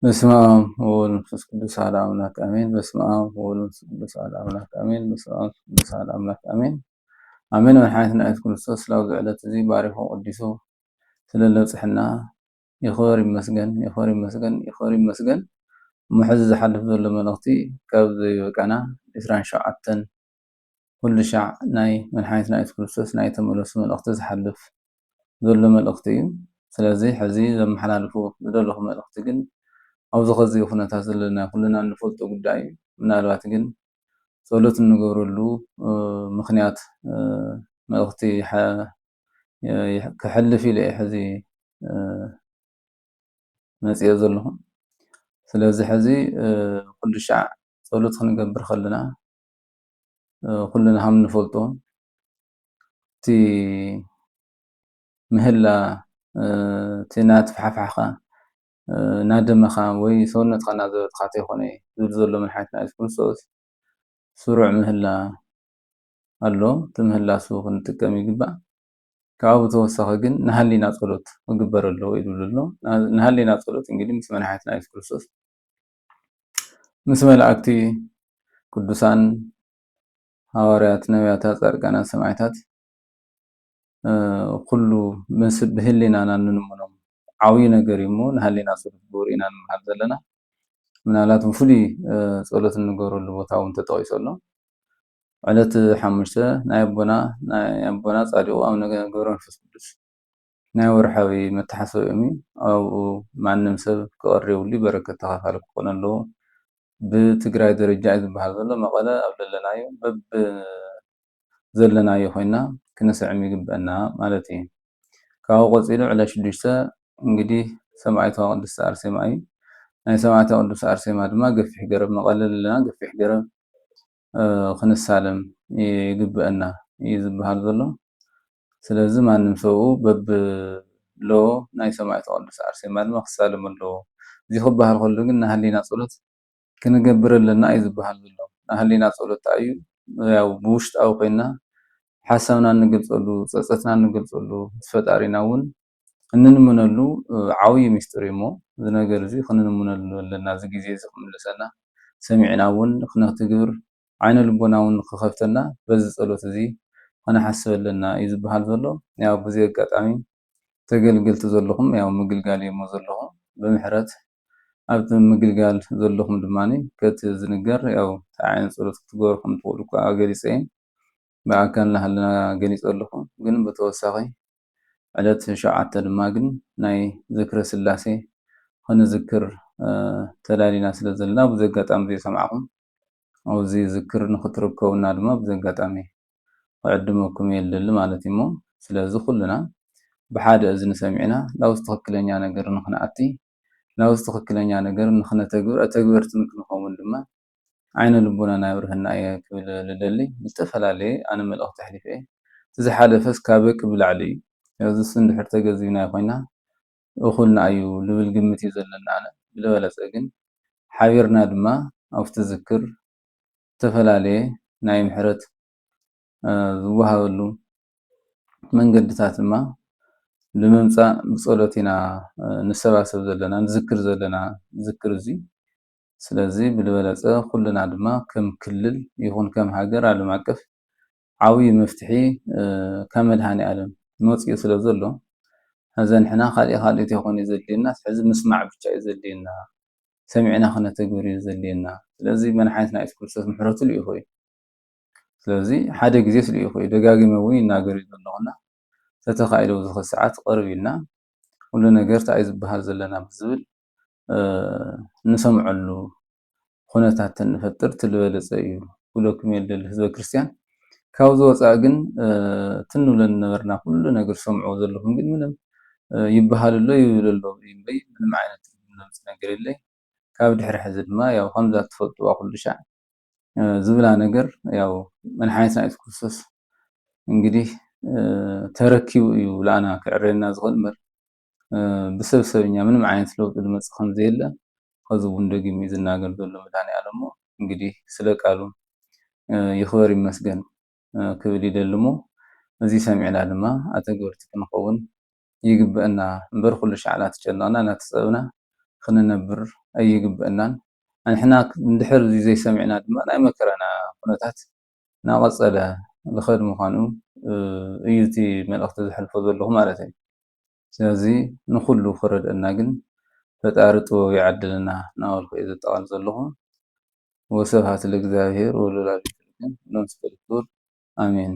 በስመ አብ ወወልድ ወመንፈስ ቅዱስ አሐዱ አምላክ አሜን። በስመ አብ ወወልድ ወመንፈስ ቅዱስ አሐዱ አምላክ አሜን። በስመ አብ ወወልድ ወመንፈስ ቅዱስ አሐዱ አምላክ አሜን። አሜን። መድኃኒትና ኢየሱስ ክርስቶስ ስላው ዕለት እዚ ባሪኹ ቀዲሱ ስለለብፅሕና ይኽበር ይመስገን፣ ይኽበር ይመስገን፣ ይኽበር ይመስገን። ሕዚ ዝሓልፍ ዘሎ መልእኽቲ ካብ ዘይበቃና 27 ኩሉ ሻዕ ናይ መድሓኒትና ኢየሱስ ክርስቶስ ናይ ተመለሱ መልእኽቲ ዝሓልፍ ዘሎ መልእኽቲ እዩ። ስለዚ ሕዚ ዘመሓላልፎ ዝደለኹ መልእኽቲ ግን ኣብዚ ኸዚ ኩነታት ዘለና ኩልና እንፈልጦ ጉዳይ እዩ። ምናልባት ግን ጸሎት እንገብረሉ ምኽንያት መልእኽቲ ክሕልፍ ኢለ ሕዚ መፅአ ዘለኹ። ስለዚ ሕዚ ኩሉ ሻዕ ጸሎት ክንገብር ከለና ኩልና ከም እንፈልጦ እቲ ምህላ እቲ እናተፋሕፋሕካ እናደመኻ ወይ ሰውነትካ እናዘበጥካ እንተይኮነ ዝብል ዘሎ መድሓኒትና ኢየሱስ ክርስቶስ ስሩዕ ምህላ ኣሎ። እቲ ምህላ እሱ ክንጥቀም ይግባእ። ካብኡ ብተወሳኺ ግን ንሃሊና ጸሎት ክግበር ኣለዎ ኢሉ ኣሎ። ንሃሊና ጸሎት እንግዲህ ምስ መድሓኒትና ኢየሱስ ክርስቶስ ምስ መላእክቲ ቅዱሳን ሐዋርያት፣ ነቢያታት፣ ጻድቃናት፣ ሰማዕታት ኩሉ ብህሊናና እንንምኖም ዓብዪ ነገር እዩ እሞ ንሃሊና ጸሎት ግበሩ ኢና ንምሃር ዘለና። ምናልባት ብፍሉይ ጸሎት እንገብረሉ ቦታ እውን ተጠቒሱ ኣሎ። ዕለት 5 ናይ ኣቦና ጻዲቁ ኣቡነ ገብረ መንፈስ ቅዱስ ናይ ወርሓዊ መተሓሰቢኦም እዩ። ኣብኡ ማንም ሰብ ክቐሪ የብሉ በረከት ተኻፋሊ ክኾን ኣለዎ። ብትግራይ ደረጃ እዩ ዝበሃል ዘሎ። መቐለ ኣብ ዘለናዮ ኮይና ክነስዕም ይግበአና ማለት እዩ። ካብኡ ቀፂሉ ዕለት 6 እንግዲህ ሰማዕቷ ቅድስቲ ኣርሴማ እዩ። ናይ ሰማዕቷ ቅድስቲ ኣርሴማ ድማ ገፊሕ ገረብ መቐለ ዘለና ገፊሕ ገረብ ክንሳለም ይግበአና እዩ ዝበሃል ዘሎ። ስለዚ ማንም ሰብኡ በብሎ ናይ ሰማዕቷ ቅድስቲ ኣርሴማ ድማ ክሳለም ኣለዎ። እዚ ክበሃል ከሎ ግን ንሃሊና ጸሎት ክንገብር ኣለና እዩ ዝበሃል ዘሎ። ንሃሊና ጸሎት እንታይ እዩ? ያው ብውሽጣዊ ኮይና ሓሳብና እንገልፀሉ፣ ፀፀትና እንገልፀሉ፣ ምስ ፈጣሪና እውን እንንምነሉ ዓብዪ ምስጢር እዩ እሞ እዚ ነገር እዚ ክንንምነሉ ኣለና። እዚ ግዜ እዚ ክምልሰና ሰሚዕና እውን ክነትግብር ዓይነ ልቦና እውን ክኸፍተና በዚ ጸሎት እዚ ክነሓስብ ኣለና እዩ ዝበሃል ዘሎ። ያው ብዚ ኣጋጣሚ ተገልገልቲ ዘለኹም ያው ምግልጋል እሞ ዘለኹም ብምሕረት ኣብቲ ምግልጋል ዘለኹም ድማኒ ከቲ ዝንገር ያው እንታይ ዓይነት ጸሎት ክትገብሩ ከም ትኽእሉ እኳ ገሊፀ እየ ብኣካል እናሃለና ገሊፀ ኣለኹ። ግን ብተወሳኺ ዕለት 7 ድማ ግን ናይ ዝክረ ስላሴ ክንዝክር ተዳሊና ስለ ዘለና ብዚ ኣጋጣሚ ዘይሰማዕኹም ኣብዚ ዝክር ንኽትርከቡና ድማ ብዚ ኣጋጣሚ ክዕድመኩም እየ ልደሊ ማለት እዩ እሞ ስለዚ ኩልና ብሓደ እዝኒ ሰሚዕና ናብ ትኽክለኛ ነገር ንኽንኣቲ ናብ ትኽክለኛ ነገር ንኽነተግብር ተግበርቲ ንክንኸውን ድማ ዓይነ ልቦናና ይብርህና እየ ክብል ልደሊ ዝተፈላለየ ኣነ መልእኽቲ ኣሕሊፈ እየ። እቲ ዝሓለፈስ ካብ በቂ ብላዕሊ እዩ። እዚ እንድሕር ተገዚብናዮ ኮይና እኹልና እዩ ልብል ግምት እዩ ዘለና። ኣነ ብለበለፀ ግን ሓቢርና ድማ ኣብቲ ዝክር ዝተፈላለየ ናይ ምሕረት ዝወሃበሉ መንገድታት ድማ ንምምፃእ ብጸሎት ኢና ንሰባሰብ ዘለና ንዝክር ዘለና ዝክር እዚ። ስለዚ ብልበለፀ ኩልና ድማ ከም ክልል ይኹን ከም ሃገር ዓለም ኣቀፍ ዓብዪ መፍትሒ ካብ መድሃኒኣለም መፂኡ ስለ ዘሎ ሕዚ ንሕና ካልእ ኣይኮነ እዩ ዘድልየና ሕዚ ምስማዕ ብቻ እዩ ዘድልየና፣ ሰሚዕና ክነተግብር እዩ ዘድልየና። ስለዚ መድሓኒትና ኢየሱስ ክርስቶስ ምሕረቱ ልኢኹ እዩ። ስለዚ ሓደ ግዜ ስልኢኹ እዩ ደጋጊመ እውን ይናገር እዩ ዘለኹና ተተኻኢሉ ኣብዚ ሰዓት ቅርብ ኢልና ኩሉ ነገር እንታይ እዩ ዝበሃል ዘለና ብዝብል ንሰምዐሉ ኩነታት እንፈጥር ትልበለፀ እዩ ኩለኩም እየ ልደሊ ህዝበ ክርስቲያን። ካብዚ ወፃኢ ግን ትንብሎ ነበርና ኩሉ ነገር ሰምዑ ዘለኹም ግን ምንም ይበሃል ኣሎ ይብል ኣሎ እምበይ ምንም ዓይነት ዝምፅ ነገር የለይ። ካብ ድሕሪ ሕዚ ድማ ያው ከምዛ ትፈልጥዋ ኩሉ ሻዕ ዝብላ ነገር ያው መድሓኒትና ኢየሱስ ክርስቶስ እንግዲህ ተረኪቡ እዩ ላኣና ክዕርየና ዝኽእል እምበር ብሰብ ሰብኛ ምንም ዓይነት ለውጢ ዝመፅእ ከምዘየለ ከዚ እውን ደጊሙ እዩ ዝናገር ዘሎ መድሃኒኣለም እሞ እንግዲህ ስለ ቃሉ ይኽበር ይመስገን ክብል ይደሊ እሞ እዚ ሰሚዕና ድማ ኣተገበርቲ ክንኸውን ይግበአና እምበር ኩሉ ሻዕ እናተጨነቕና እናተፀበብና ክንነብር ኣይግበአናን ንሕና እንድሕር ዘይሰሚዕና ድማ ናይ መከራና ኩነታት እናቐፀለ ዝኸድ ምዃኑ እዩ እቲ መልእኽቲ ዘሕልፎ ዘለኹ ማለት እዩ። ስለዚ ንኩሉ ክረድአና ግን ፈጣሪ ጥበብ ይዓድለና እናበልኩ እየ ዘጠቓልል ዘለኹ። ወስብሐት ለእግዚአብሔር ወለወላዲቱ ድንግል ወለመስቀሉ ክቡር አሜን።